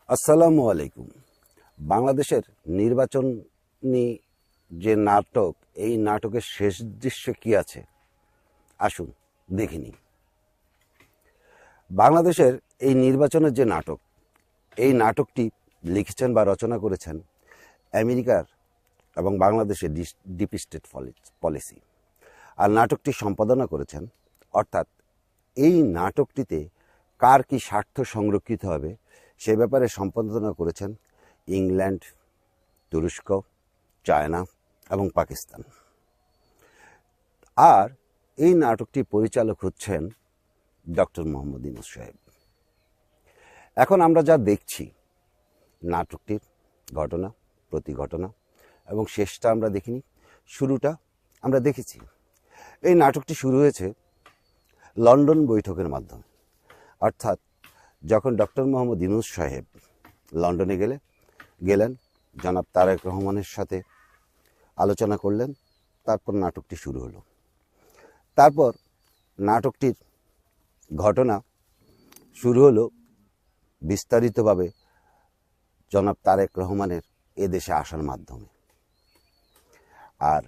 আসসালামু আলাইকুম। বাংলাদেশের নির্বাচনী যে নাটক, এই নাটকের শেষ দৃশ্যে কি আছে আসুন দেখে নিই। বাংলাদেশের এই নির্বাচনের যে নাটক, এই নাটকটি লিখেছেন বা রচনা করেছেন আমেরিকার এবং বাংলাদেশের ডিপ স্টেট পলিসি। আর নাটকটি সম্পাদনা করেছেন, অর্থাৎ এই নাটকটিতে কার কি স্বার্থ সংরক্ষিত হবে সে ব্যাপারে সম্পাদনা করেছেন ইংল্যান্ড, তুরস্ক, চায়না এবং পাকিস্তান। আর এই নাটকটি পরিচালক হচ্ছেন ডক্টর মোহাম্মদ ইউনূস সাহেব। এখন আমরা যা দেখছি, নাটকটির ঘটনা প্রতি ঘটনা এবং শেষটা আমরা দেখিনি, শুরুটা আমরা দেখেছি। এই নাটকটি শুরু হয়েছে লন্ডন বৈঠকের মাধ্যমে, অর্থাৎ যখন ডক্টর মোহাম্মদ ইউনূস সাহেব লন্ডনে গেলেন, জনাব তারেক রহমানের সাথে আলোচনা করলেন, তারপর নাটকটি শুরু হলো। তারপর নাটকটির ঘটনা শুরু হলো বিস্তারিতভাবে জনাব তারেক রহমানের এদেশে আসার মাধ্যমে। আর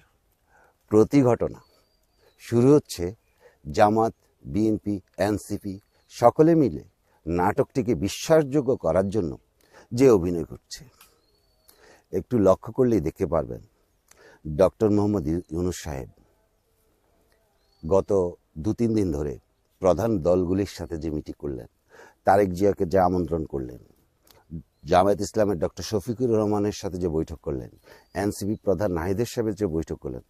প্রতি ঘটনা শুরু হচ্ছে জামাত, বিএনপি, এনসিপি সকলে মিলে নাটকটিকে বিশ্বাসযোগ্য করার জন্য যে অভিনয় করছে। একটু লক্ষ্য করলেই দেখতে পারবেন ডক্টর মোহাম্মদ ইউনূস সাহেব গত 2-3 দিন ধরে প্রধান দলগুলির সাথে যে মিটিং করলেন, তারেক জিয়াকে যে আমন্ত্রণ করলেন, জামায়াত ইসলামের ডক্টর শফিকুর রহমানের সাথে যে বৈঠক করলেন, এনসিপি প্রধান নাহিদের সাহেবের যে বৈঠক করলেন,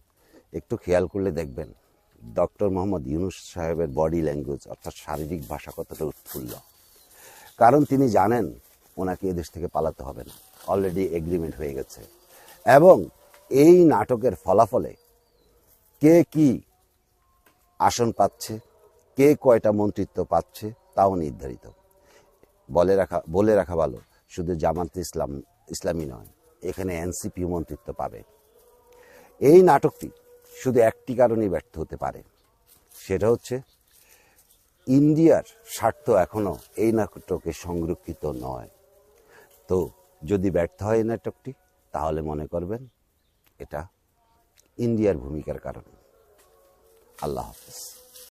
একটু খেয়াল করলে দেখবেন ডক্টর মোহাম্মদ ইউনূস সাহেবের বডি ল্যাঙ্গুয়েজ, অর্থাৎ শারীরিক ভাষা কতটা উৎফুল্ল। কারণ তিনি জানেন ওনাকে এদেশ থেকে পালাতে হবে না, অলরেডি এগ্রিমেন্ট হয়ে গেছে। এবং এই নাটকের ফলাফলে কে কি আসন পাচ্ছে, কে কয়টা মন্ত্রিত্ব পাচ্ছে তাও নির্ধারিত। বলে রাখা ভালো, শুধু জামাত ইসলামী নয়, এখানে এনসিপি মন্ত্রিত্ব পাবে। এই নাটকটি শুধু একটি কারণেই ব্যর্থ হতে পারে, সেটা হচ্ছে ইন্ডিয়ার স্বার্থ এখনো এই নাটকে সংরক্ষিত নয়। তো যদি ব্যর্থ হয় এই নাটকটি, তাহলে মনে করবেন এটা ইন্ডিয়ার ভূমিকার কারণে। আল্লাহ হাফেজ।